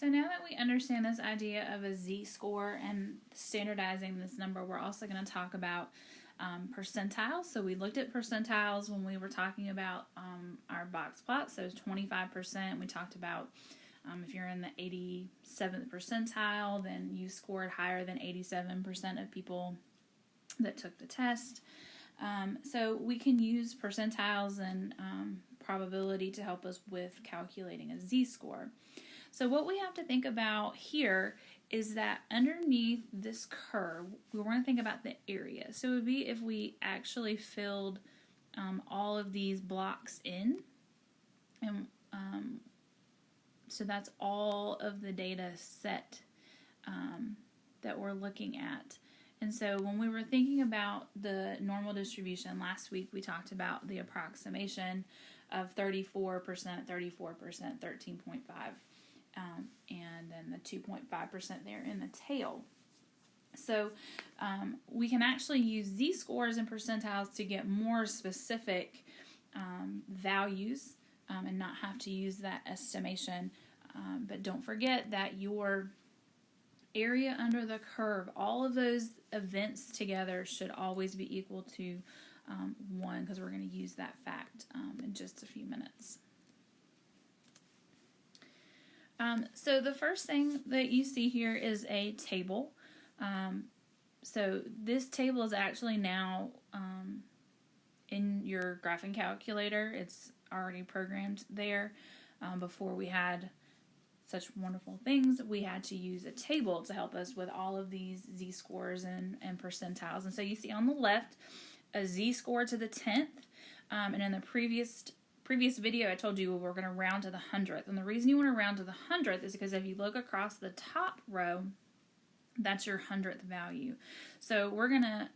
So now that we understand this idea of a z-score and standardizing this number, we're also going to talk about percentiles. So we looked at percentiles when we were talking about our box plots. So 25%. We talked about if you're in the 87th percentile, then you scored higher than 87% of people that took the test. So we can use percentiles and probability to help us with calculating a z-score. So what we have to think about here is that underneath this curve, we want to think about the area. So it would be if we actually filled all of these blocks in, and so that's all of the data set that we're looking at. And so when we were thinking about the normal distribution last week, we talked about the approximation of 34%, 34%, 13.5%. And then the 2.5% there in the tail. So we can actually use z-scores and percentiles to get more specific values and not have to use that estimation. But don't forget that your area under the curve, all of those events together should always be equal to 1, because we're going to use that fact in just a few minutes. So the first thing that you see here is a table. So this table is actually now in your graphing calculator. It's already programmed there. Before we had such wonderful things, we had to use a table to help us with all of these z-scores and percentiles. And so you see on the left a z-score to the 10th, and in the previous video I told you we're going to round to the 100th, and the reason you want to round to the 100th is because if you look across the top row, that's your 100th value. So we're going to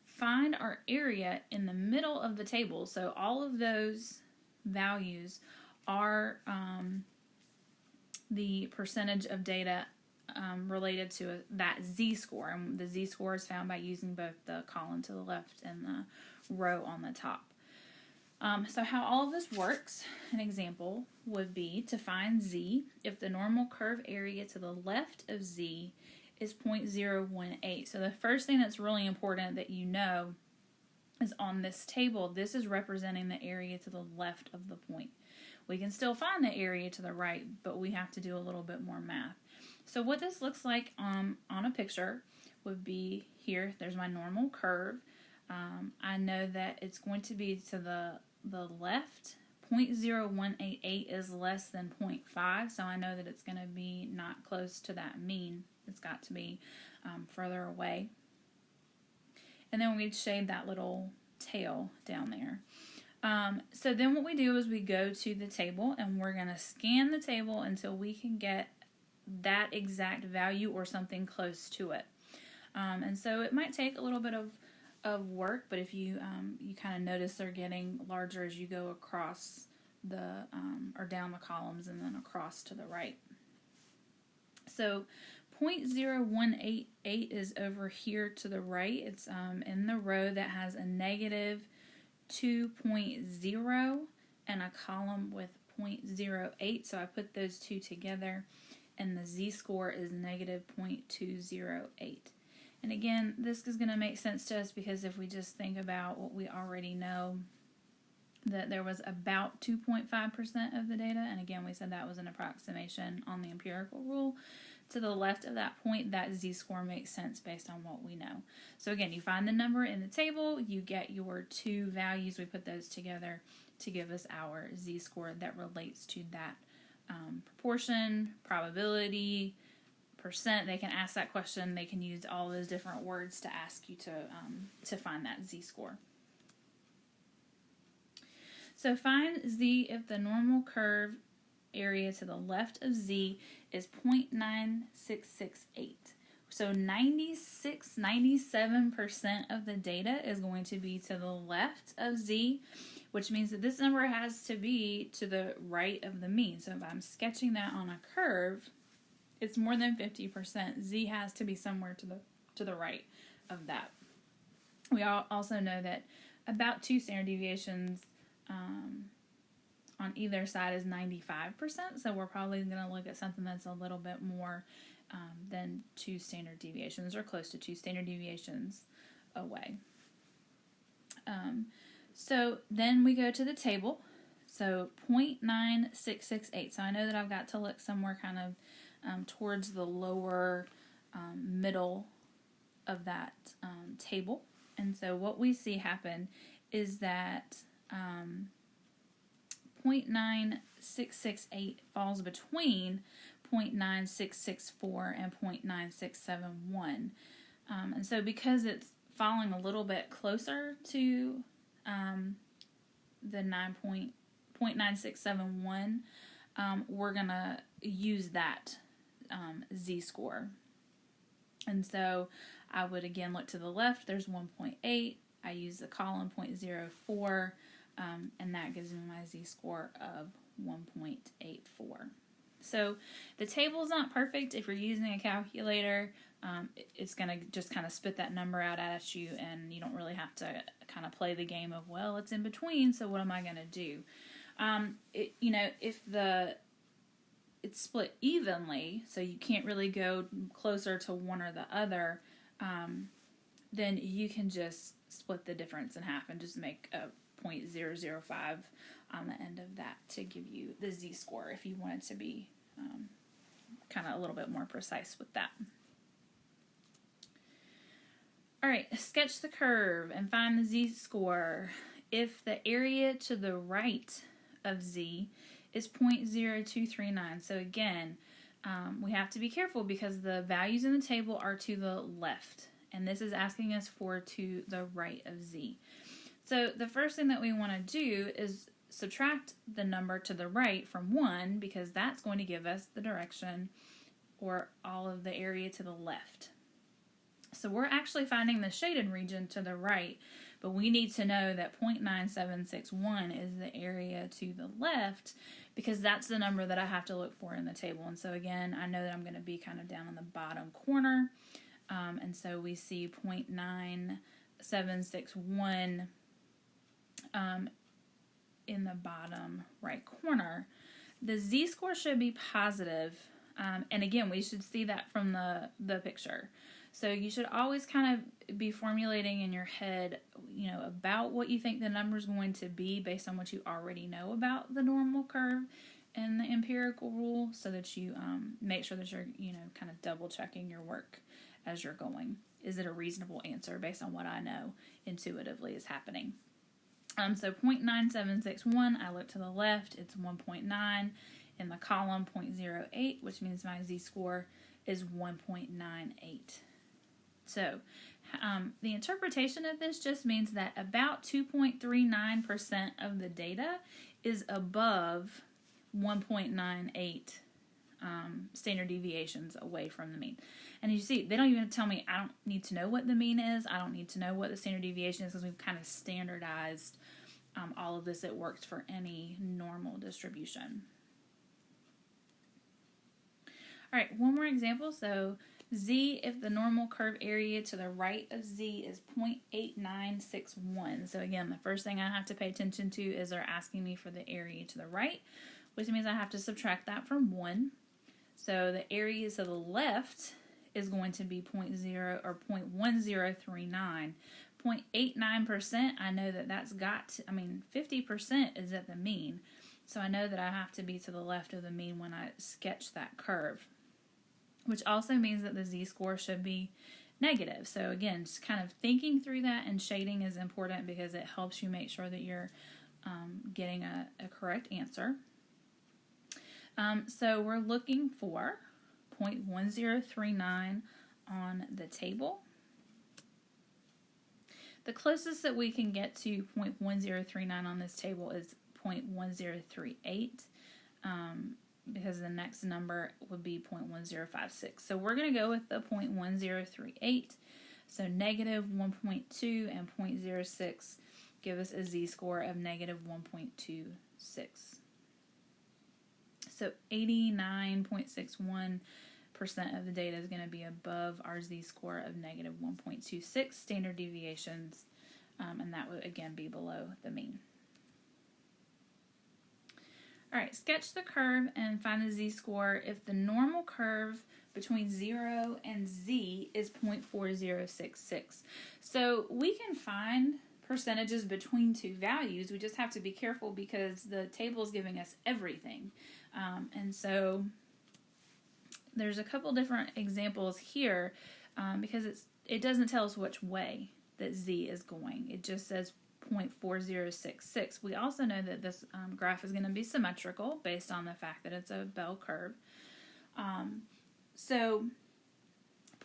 find our area in the middle of the table. So all of those values are the percentage of data related to that z-score, and the z-score is found by using both the column to the left and the row on the top. So how all of this works, an example would be to find z if the normal curve area to the left of z is 0.018. So the first thing that's really important that you know is on this table, this is representing the area to the left of the point. We can still find the area to the right, but we have to do a little bit more math. So what this looks like on a picture would be here. There's my normal curve. I know that it's going to be to the left. 0.0188 is less than 0.5, so I know that it's going to be not close to that mean. It's got to be further away. And then we shade that little tail down there. So then what we do is we go to the table and we're going to scan the table until we can get that exact value or something close to it. And so it might take a little bit of work, but if you kind of notice they're getting larger as you go across the or down the columns and then across to the right. So 0.0188 is over here to the right. It's in the row that has a negative 2.0 and a column with 0.08. So I put those two together, and the z-score is negative 0.208. And again, this is going to make sense to us because if we just think about what we already know, that there was about 2.5% of the data, and again, we said that was an approximation on the empirical rule. To the left of that point, that z-score makes sense based on what we know. So again, you find the number in the table, you get your two values, we put those together to give us our z-score that relates to that proportion, probability, percent. They can ask that question. They can use all those different words to ask you to find that z-score. So find z if the normal curve area to the left of z is 0.9668. So 97% of the data is going to be to the left of z, which means that this number has to be to the right of the mean. So if I'm sketching that on a curve, it's more than 50%. Z has to be somewhere to the right of that. We also know that about 2 standard deviations on either side is 95%, so we're probably going to look at something that's a little bit more than 2 standard deviations, or close to 2 standard deviations away. So then we go to the table. So 0.9668. So I know that I've got to look somewhere kind of towards the lower middle of that table. And so what we see happen is that 0.9668 falls between 0.9664 and 0.9671. And so because it's falling a little bit closer to the 0.9671, we're going to use that z-score. And so I would again look to the left, there's 1.8, I use the column 0.04, and that gives me my z-score of 1.84. So the table's not perfect. If you're using a calculator, it's going to just kind of spit that number out at you, and you don't really have to kind of play the game of, well, it's in between, so what am I going to do? If it's split evenly, so you can't really go closer to one or the other, then you can just split the difference in half and just make a 0.005 on the end of that to give you the z-score if you wanted to be kind of a little bit more precise with that. All right, sketch the curve and find the z-score. If the area to the right of z is 0.0239, so again, we have to be careful because the values in the table are to the left, and this is asking us for to the right of z. So the first thing that we want to do is subtract the number to the right from 1, because that's going to give us the direction or all of the area to the left. So we're actually finding the shaded region to the right, but we need to know that 0.9761 is the area to the left, because that's the number that I have to look for in the table. And so again, I know that I'm going to be kind of down in the bottom corner, and so we see 0.9761 in the bottom right corner. The z-score should be positive, and again, we should see that from the picture. So you should always kind of be formulating in your head, about what you think the number is going to be based on what you already know about the normal curve and the empirical rule, so that you make sure that you're, kind of double checking your work as you're going. Is it a reasonable answer based on what I know intuitively is happening? So 0.9761, I look to the left, it's 1.9. In the column, 0.08, which means my z-score is 1.98. So the interpretation of this just means that about 2.39% of the data is above 1.98 standard deviations away from the mean. And you see, they don't even tell me, I don't need to know what the mean is, I don't need to know what the standard deviation is, because we've kind of standardized all of this. It works for any normal distribution. All right, one more example. So z, if the normal curve area to the right of z is 0.8961. So again, the first thing I have to pay attention to is they're asking me for the area to the right, which means I have to subtract that from 1. So the area to the left is going to be 0.1039. 0.89%, I know that that's 50% is at the mean. So I know that I have to be to the left of the mean when I sketch that curve, which also means that the z-score should be negative. So again, just kind of thinking through that, and shading is important because it helps you make sure that you're getting a correct answer. So we're looking for 0.1039 on the table. The closest that we can get to 0.1039 on this table is 0.1038, because the next number would be 0.1056. So we're going to go with the 0.1038. So negative 1.2 and 0.06 give us a z-score of negative 1.26. So 89.61% of the data is going to be above our z-score of negative 1.26 standard deviations, and that would again be below the mean. All right, sketch the curve and find the z-score if the normal curve between 0 and z is 0.4066. So we can find percentages between two values. We just have to be careful because the table is giving us everything. And so there's a couple different examples here because it doesn't tell us which way that z is going. It just says 0.4066. We also know that this graph is going to be symmetrical based on the fact that it's a bell curve. So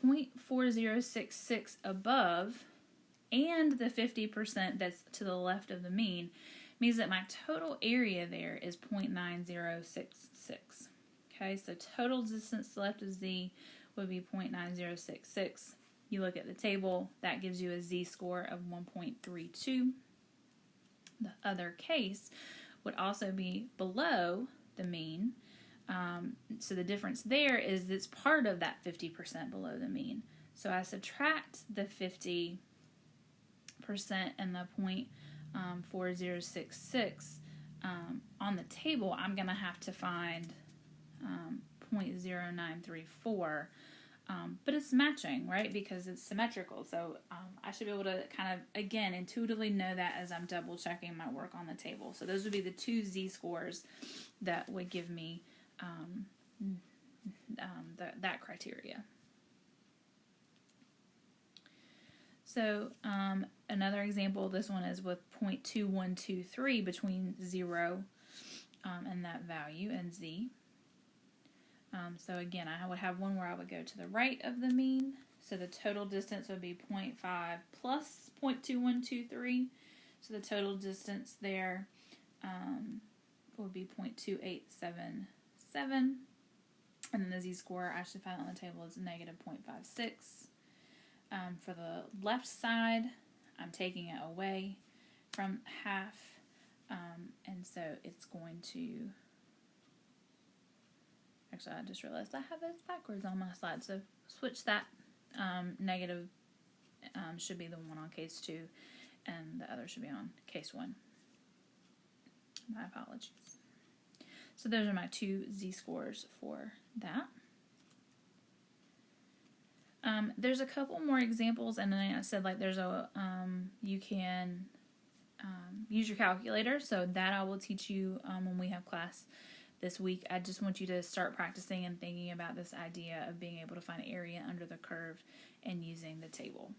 0.4066 above and the 50% that's to the left of the mean means that my total area there is 0.9066. Okay, so total distance to the left of z would be 0.9066. You look at the table, that gives you a z-score of 1.32. The other case would also be below the mean. So the difference there is it's part of that 50% below the mean. So I subtract the 50% and the 0.4066 on the table. I'm going to have to find 0.0934. But it's matching, right? Because it's symmetrical. So I should be able to kind of, again, intuitively know that as I'm double checking my work on the table. So those would be the two z-scores that would give me that criteria. So another example, this one is with 0.2123 between 0 and that value and z. So again, I would have one where I would go to the right of the mean. So the total distance would be 0.5 plus 0.2123. So the total distance there would be 0.2877. And then the z-score, I should find on the table, is negative 0.56. For the left side, I'm taking it away from half. And so it's going to... Actually, I just realized I have this backwards on my slide. So switch that. Negative should be the one on case 2, and the other should be on case 1. My apologies. So those are my two z-scores for that. There's a couple more examples, and then I said there's a you can use your calculator. So that I will teach you when we have class this week. I just want you to start practicing and thinking about this idea of being able to find area under the curve and using the table.